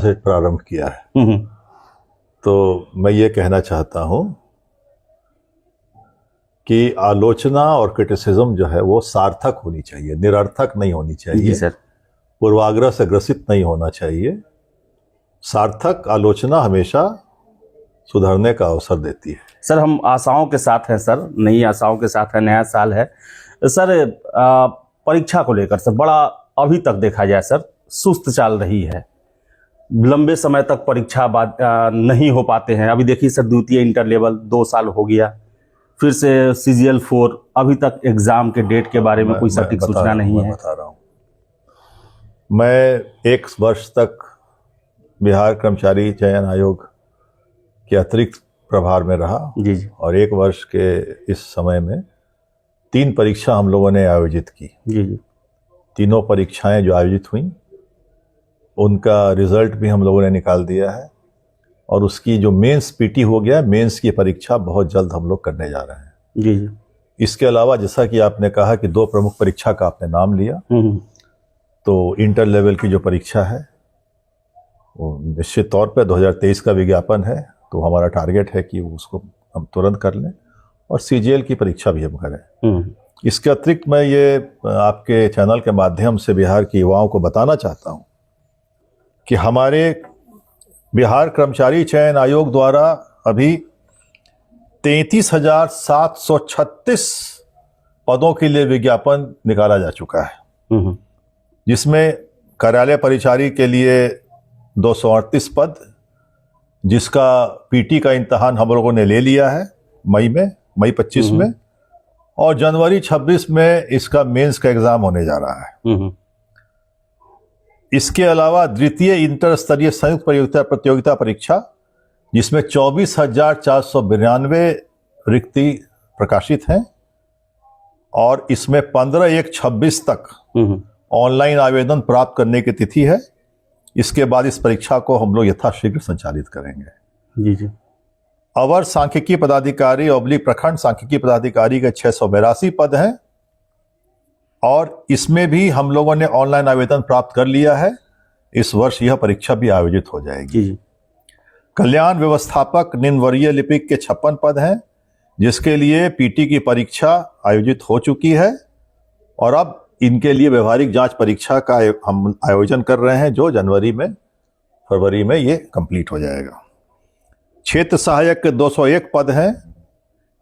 से प्रारंभ किया है। तो मैं ये कहना चाहता हूँ कि आलोचना और क्रिटिसिज्म जो है वो सार्थक होनी चाहिए, निरर्थक नहीं होनी चाहिए। जी सर। पूर्वाग्रह से ग्रसित नहीं होना चाहिए। सार्थक आलोचना हमेशा सुधरने का अवसर देती है। सर हम आशाओं के साथ हैं सर, नई आशाओं के साथ है, नया साल है सर। परीक्षा को लेकर सर बड़ा अभी तक देखा जाए सर सुस्त चल रही है, लंबे समय तक परीक्षा नहीं हो पाते हैं। अभी देखिए सर द्वितीय इंटर लेवल 2 साल हो गया, फिर से CGL 4, अभी तक एग्जाम के डेट के बारे में कोई सटीक सूचना नहीं है। बता रहा हूँ, मैं 1 वर्ष तक बिहार कर्मचारी चयन आयोग के अतिरिक्त प्रभार में रहा जी जी। और 1 वर्ष के इस समय में 3 परीक्षा हम लोगों ने आयोजित की। जी जी। तीनों परीक्षाएं जो आयोजित हुई उनका रिजल्ट भी हम लोगों ने निकाल दिया है और उसकी जो मेंस पीटी हो गया, मेंस की परीक्षा बहुत जल्द हम लोग करने जा रहे हैं। जी जी। इसके अलावा जैसा कि आपने कहा कि 2 प्रमुख परीक्षा का आपने नाम लिया, तो इंटर लेवल की जो परीक्षा है वो निश्चित तौर पे 2023 का विज्ञापन है, तो हमारा टारगेट है कि उसको हम तुरंत कर लें और CGL की परीक्षा भी हम करें। इसके अतिरिक्त मैं ये आपके चैनल के माध्यम से बिहार के युवाओं को बताना चाहता हूँ कि हमारे बिहार कर्मचारी चयन आयोग द्वारा अभी 33,736 पदों के लिए विज्ञापन निकाला जा चुका है, जिसमें कार्यालय परिचारी के लिए 238 पद, जिसका PT का इम्तहान हम लोगों ने ले लिया है मई 25 में, और जनवरी 26 में इसका मेंस का एग्जाम होने जा रहा है। इसके अलावा द्वितीय इंटर स्तरीय संयुक्त प्रतियोगिता परीक्षा, जिसमें 24,492 रिक्ति प्रकाशित हैं और इसमें 15/1/26 तक ऑनलाइन आवेदन प्राप्त करने की तिथि है। इसके बाद इस परीक्षा को हम लोग यथाशीघ्र संचालित करेंगे। जी जी। अवर सांख्यिकी पदाधिकारी / प्रखंड सांख्यिकी पदाधिकारी के 682 पद हैं और इसमें भी हम लोगों ने ऑनलाइन आवेदन प्राप्त कर लिया है। इस वर्ष यह परीक्षा भी आयोजित हो जाएगी। जी। कल्याण व्यवस्थापक निम्नवरीय लिपिक के 56 पद हैं, जिसके लिए PT की परीक्षा आयोजित हो चुकी है और अब इनके लिए व्यवहारिक जांच परीक्षा का हम आयोजन कर रहे हैं, जो फरवरी में ये कंप्लीट हो जाएगा। क्षेत्र सहायक के 201 पद हैं,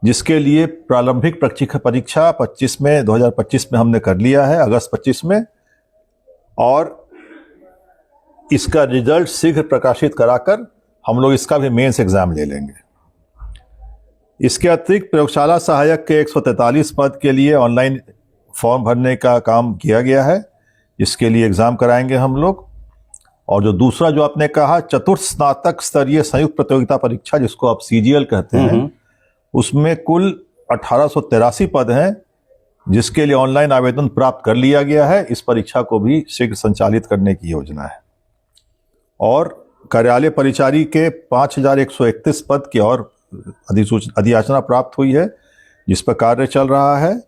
जिसके लिए प्रारंभिक परीक्षा 2025 में हमने कर लिया है, अगस्त 25 में, और इसका रिजल्ट शीघ्र प्रकाशित कराकर हम लोग इसका भी मेंस एग्जाम ले लेंगे। इसके अतिरिक्त प्रयोगशाला सहायक के 143 पद के लिए ऑनलाइन फॉर्म भरने का काम किया गया है, जिसके लिए एग्जाम कराएंगे हम लोग। और जो दूसरा जो आपने कहा चतुर्थ स्नातक स्तरीय संयुक्त प्रतियोगिता परीक्षा, जिसको आप CGL कहते हैं, उसमें कुल 1883 पद हैं, जिसके लिए ऑनलाइन आवेदन प्राप्त कर लिया गया है। इस परीक्षा को भी शीघ्र संचालित करने की योजना है। और कार्यालय परिचारी के 5,131 पद की और अधियाचना प्राप्त हुई है, जिस पर कार्य चल रहा है।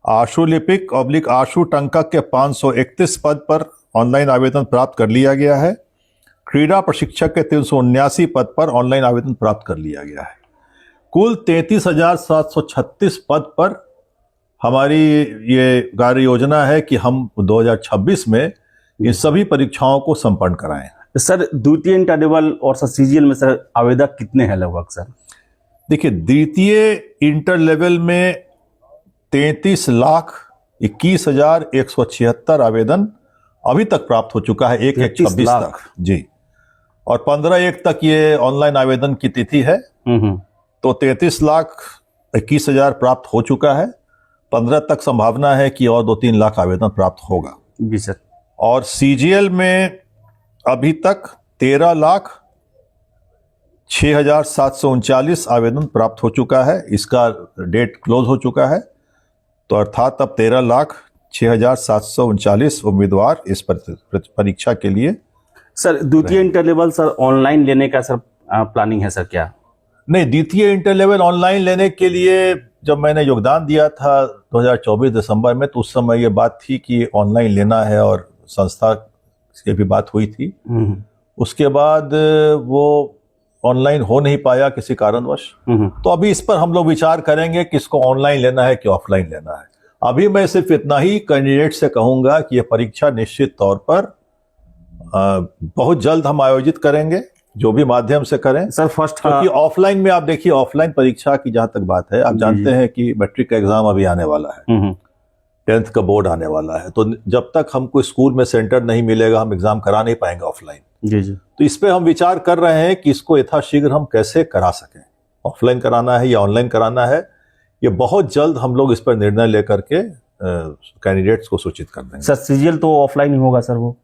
आशु लिपिक / आशु टंकक के 531 पद पर ऑनलाइन आवेदन प्राप्त कर लिया गया है। क्रीड़ा प्रशिक्षक के 379 पद पर ऑनलाइन आवेदन प्राप्त कर लिया गया है। कुल 33,736 पद पर हमारी ये कार्य योजना है कि हम 2026 में इन सभी परीक्षाओं को संपन्न कराएं। सर द्वितीय इंटर लेवल और CGL में सर आवेदक कितने हैं लगभग सर? देखिए, द्वितीय इंटर लेवल में 33,21,176 आवेदन अभी तक प्राप्त हो चुका है, 1/1/26 तक जी, और 15/1 तक ये ऑनलाइन आवेदन की तिथि है। तो 33,21,000 प्राप्त हो चुका है। 15 तक संभावना है कि और 2-3 लाख आवेदन प्राप्त होगा। जी सर। और CGL में अभी तक 13,06,739 आवेदन प्राप्त हो चुका है। इसका डेट क्लोज हो चुका है, तो अर्थात अब 13,06,739 उम्मीदवार इस परीक्षा के लिए। सर द्वितीय इंटर लेवल सर ऑनलाइन लेने का सर प्लानिंग है सर क्या? नहीं, द्वितीय इंटर लेवल ऑनलाइन लेने के लिए जब मैंने योगदान दिया था 2024 दिसंबर में, तो उस समय ये बात थी कि ऑनलाइन लेना है और संस्था से भी बात हुई थी उसके बाद वो ऑनलाइन हो नहीं पाया किसी कारणवश। तो अभी इस पर हम लोग विचार करेंगे कि इसको ऑनलाइन लेना है कि ऑफलाइन लेना है। अभी मैं सिर्फ इतना ही कैंडिडेट से कहूंगा कि यह परीक्षा निश्चित तौर पर बहुत जल्द हम आयोजित करेंगे, जो भी माध्यम से करें सर फर्स्ट क्योंकि ऑफलाइन में आप देखिए, ऑफलाइन परीक्षा की जहां तक बात है, आप जानते हैं कि मैट्रिक का एग्जाम अभी आने वाला है, 10th का बोर्ड आने वाला है, तो जब तक हमको स्कूल में सेंटर नहीं मिलेगा हम एग्जाम करा नहीं पाएंगे ऑफलाइन। जी जी। तो इस पे हम विचार कर रहे हैं कि इसको यथाशीघ्र हम कैसे करा सकें, ऑफलाइन कराना है या ऑनलाइन कराना है। ये बहुत जल्द हम लोग इस पर निर्णय लेकर के कैंडिडेट्स को सूचित कर देंगे। सर सीजीएल तो ऑफलाइन ही होगा सर, वो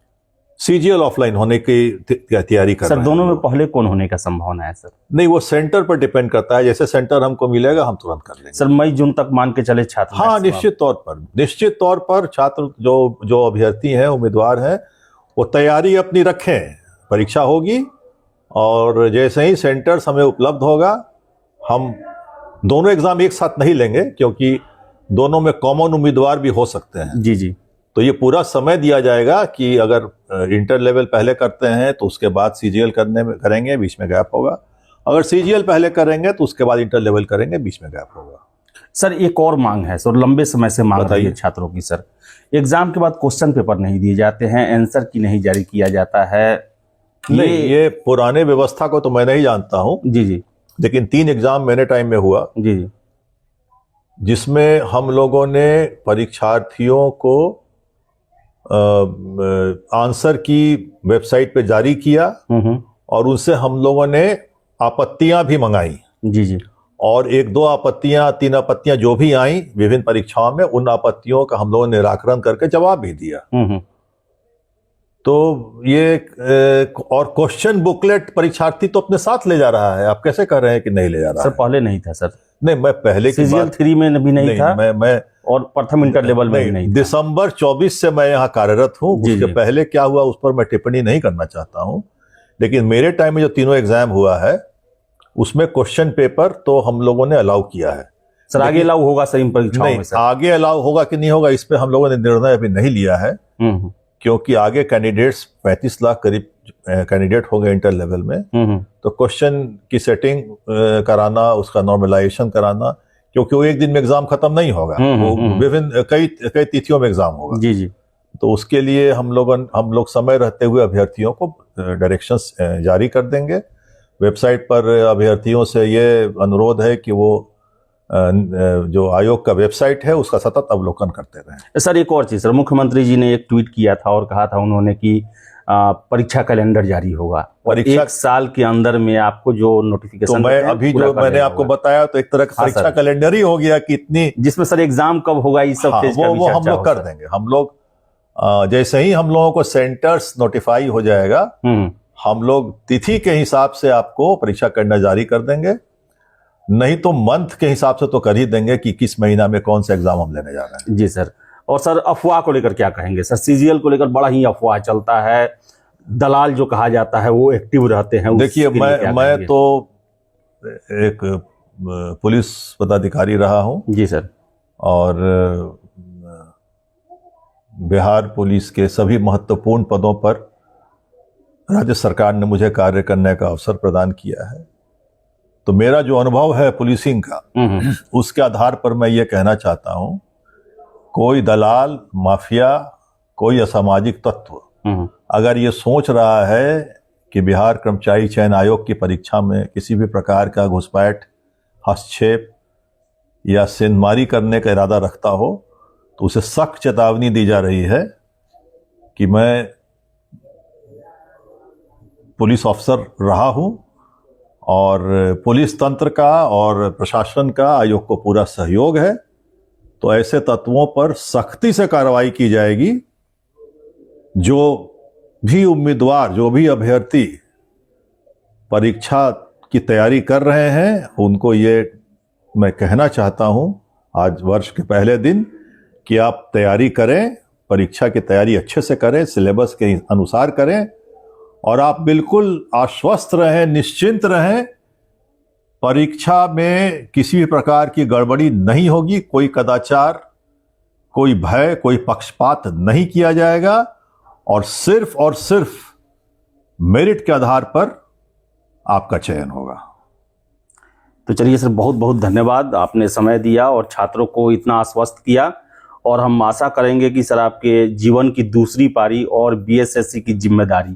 सीजीएल ऑफलाइन होने की तैयारी कर सर रहे हैं। दोनों में पहले कौन होने का संभावना है सर? नहीं, वो सेंटर पर डिपेंड करता है, जैसे सेंटर हमको मिलेगा हम तुरंत कर लेंगे। सर मई जून तक मान के चले छात्र? हाँ, निश्चित तौर पर छात्र जो अभ्यर्थी हैं, उम्मीदवार हैं, वो तैयारी अपनी रखें। परीक्षा होगी और जैसे ही सेंटर हमें उपलब्ध होगा, हम दोनों एग्जाम एक साथ नहीं लेंगे क्योंकि दोनों में कॉमन उम्मीदवार भी हो सकते हैं। जी जी। तो ये पूरा समय दिया जाएगा कि अगर इंटर लेवल पहले करते हैं तो उसके बाद सीजीएल करेंगे, बीच में गैप होगा। अगर सीजीएल पहले करेंगे तो उसके बाद इंटर लेवल करेंगे, बीच में गैप होगा। सर एक और मांग है सर, लंबे समय से मांग रही है छात्रों की सर, एग्जाम के बाद क्वेश्चन पेपर नहीं दिए जाते हैं, आंसर की नहीं जारी किया जाता है। नहीं, ये पुराने व्यवस्था को तो मैं नहीं जानता हूँ। जी जी। लेकिन 3 एग्जाम मेरे टाइम में हुआ। जी जी। जिसमें हम लोगों ने परीक्षार्थियों को आंसर की वेबसाइट पे जारी किया और उनसे हम लोगों ने आपत्तियां भी मंगाई। जी जी। और 1-2 आपत्तियां, 3 आपत्तियां जो भी आई विभिन्न परीक्षाओं में, उन आपत्तियों का हम लोगों ने निराकरण करके जवाब भी दिया। तो ये और क्वेश्चन बुकलेट परीक्षार्थी तो अपने साथ ले जा रहा है। आप कैसे कह रहे हैं कि नहीं ले जा रहा सर है? पहले नहीं था सर। नहीं, मैं पहले की सीजीएल 3 में भी नहीं था, मैं और प्रथम इंटर लेवल में भी नहीं था। दिसंबर 24 से मैं यहाँ कार्यरत हूँ। उसके पहले क्या हुआ उस पर मैं टिप्पणी नहीं करना चाहता हूँ। लेकिन मेरे टाइम में जो तीनों एग्जाम हुआ है उसमें क्वेश्चन पेपर तो हम लोगों ने अलाउ किया है। सर आगे अलाउ होगा सर इन परीक्षाओं में? सर आगे अलाउ होगा कि नहीं होगा इस पे हम लोगों ने निर्णय अभी नहीं लिया है, क्योंकि आगे कैंडिडेट्स 35 लाख करीब कैंडिडेट होंगे इंटर लेवल में। तो क्वेश्चन की सेटिंग कराना, उसका नॉर्मलाइजेशन कराना, क्योंकि वो एक दिन में एग्जाम खत्म नहीं होगा, वो विभिन्न कई तिथियों में एग्जाम होगा। जी जी। तो उसके लिए हम लोग समय रहते हुए अभ्यर्थियों को डायरेक्शंस जारी कर देंगे। वेबसाइट पर अभ्यर्थियों से ये अनुरोध है कि वो जो आयोग का वेबसाइट है उसका सतत अवलोकन करते रहें। सर एक और चीज सर, मुख्यमंत्री जी ने एक ट्वीट किया था और कहा था उन्होंने कि परीक्षा कैलेंडर जारी होगा और 1 साल के अंदर में आपको जो नोटिफिकेशन। तो मैं अभी जो मैंने आपको बताया तो एक तरह का परीक्षा कैलेंडर ही हो गया कि इतनी, जिसमें सर एग्जाम कब होगा ये सब वो हम लोग कर देंगे। हम लोग जैसे ही हम लोगों को सेंटर्स नोटिफाई हो जाएगा, हम लोग तिथि के हिसाब से आपको परीक्षा कैलेंडर जारी कर देंगे। नहीं तो मंथ के हिसाब से तो कर ही देंगे कि किस महीना में कौन सा एग्जाम हम लेने जा रहे हैं। जी सर। और सर अफवाह को लेकर क्या कहेंगे सर? सीजीएल को लेकर बड़ा ही अफवाह चलता है, दलाल जो कहा जाता है वो एक्टिव रहते हैं। देखिए, मैं तो एक पुलिस पदाधिकारी रहा हूं। जी सर। और बिहार पुलिस के सभी महत्वपूर्ण पदों पर राज्य सरकार ने मुझे कार्य करने का अवसर प्रदान किया है। तो मेरा जो अनुभव है पुलिसिंग का, उसके आधार पर मैं ये कहना चाहता हूं, कोई दलाल, माफिया, कोई असामाजिक तत्व अगर ये सोच रहा है कि बिहार कर्मचारी चयन आयोग की परीक्षा में किसी भी प्रकार का घुसपैठ, हस्तक्षेप या सेंधमारी करने का इरादा रखता हो, तो उसे सख्त चेतावनी दी जा रही है कि मैं पुलिस अफसर रहा हूं और पुलिस तंत्र का और प्रशासन का आयोग को पूरा सहयोग है। तो ऐसे तत्वों पर सख्ती से कार्रवाई की जाएगी। जो भी उम्मीदवार, जो भी अभ्यर्थी परीक्षा की तैयारी कर रहे हैं, उनको ये मैं कहना चाहता हूं आज वर्ष के पहले दिन कि आप तैयारी करें, परीक्षा की तैयारी अच्छे से करें, सिलेबस के अनुसार करें और आप बिल्कुल आश्वस्त रहें, निश्चिंत रहें। परीक्षा में किसी भी प्रकार की गड़बड़ी नहीं होगी, कोई कदाचार, कोई भय, कोई पक्षपात नहीं किया जाएगा और सिर्फ मेरिट के आधार पर आपका चयन होगा। तो चलिए सर, बहुत बहुत धन्यवाद, आपने समय दिया और छात्रों को इतना आश्वस्त किया। और हम आशा करेंगे कि सर आपके जीवन की दूसरी पारी और बीएसएससी की जिम्मेदारी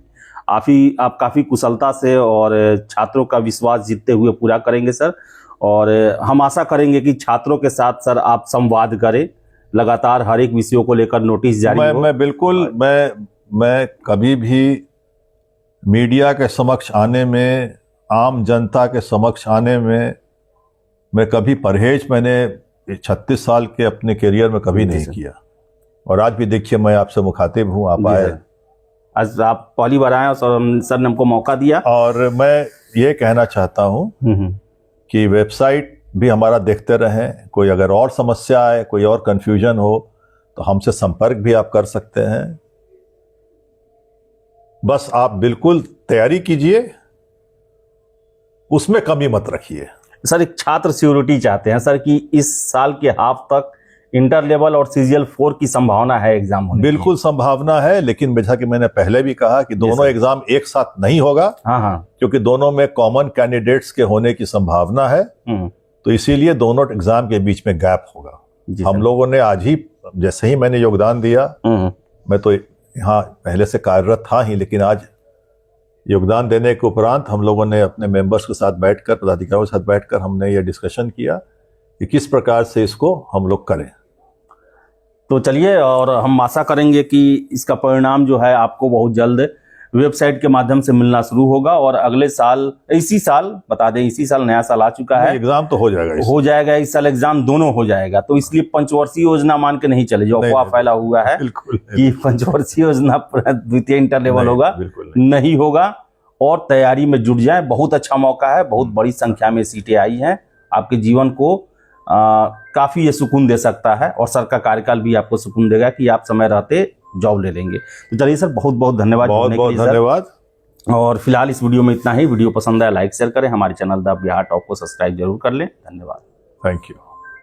आप काफ़ी कुशलता से और छात्रों का विश्वास जीतते हुए पूरा करेंगे सर। और हम आशा करेंगे कि छात्रों के साथ सर आप संवाद करें, लगातार हर एक विषयों को लेकर नोटिस जारी हो। मैं बिल्कुल मैं कभी भी मीडिया के समक्ष आने में, आम जनता के समक्ष आने में मैं कभी परहेज मैंने 36 साल के अपने करियर में कभी नहीं किया। और आज भी देखिए मैं आपसे मुखातिब हूँ, आप आए, आज आप पहली बार आए और सर ने हमको मौका दिया। और मैं ये कहना चाहता हूँ कि वेबसाइट भी हमारा देखते रहें। कोई अगर और समस्या है, कोई और कंफ्यूजन हो तो हमसे संपर्क भी आप कर सकते हैं। बस आप बिल्कुल तैयारी कीजिए, उसमें कमी मत रखिए। सर एक छात्र सिक्योरिटी चाहते हैं सर कि इस साल के हाफ तक इंटर लेवल और सीजीएल 4 की संभावना है एग्जाम होने की। बिल्कुल संभावना है, लेकिन जैसा कि मैंने पहले भी कहा कि दोनों एग्जाम एक साथ नहीं होगा। हाँ, क्योंकि दोनों में कॉमन कैंडिडेट्स के होने की संभावना है, तो इसीलिए दोनों एग्जाम के बीच में गैप होगा। हम लोगों ने आज ही, जैसे ही मैंने योगदान दिया, मैं तो यहाँ पहले से कार्यरत था ही, लेकिन आज योगदान देने के उपरांत हम लोगों ने अपने मेंबर्स के साथ बैठकर, पदाधिकारियों के साथ बैठकर हमने ये डिस्कशन किया कि किस प्रकार से इसको हम लोग करें। तो चलिए, और हम आशा करेंगे कि इसका परिणाम जो है आपको बहुत जल्द वेबसाइट के माध्यम से मिलना शुरू होगा। और अगले साल, इसी साल बता दें, इसी साल नया साल आ चुका है, एग्जाम तो हो जाएगा इस साल एग्जाम दोनों हो जाएगा। तो इसलिए पंचवर्षीय योजना मान के नहीं चले, जो अफवाह फैला हुआ है कि पंचवर्षीय योजना द्वितीय इंटर लेवल होगा, नहीं होगा। और तैयारी में जुट जाए, बहुत अच्छा मौका है, बहुत बड़ी संख्या में सीटें आई हैं, आपके जीवन को काफी ये सुकून दे सकता है। और सर का कार्यकाल भी आपको सुकून देगा कि आप समय रहते जॉब ले लेंगे। तो चलिए सर, बहुत बहुत धन्यवाद। बहुत बहुत धन्यवाद। और फिलहाल इस वीडियो में इतना ही। वीडियो पसंद आया लाइक शेयर करें, हमारे चैनल द बिहार टॉप को सब्सक्राइब जरूर कर लें। धन्यवाद। Thank you.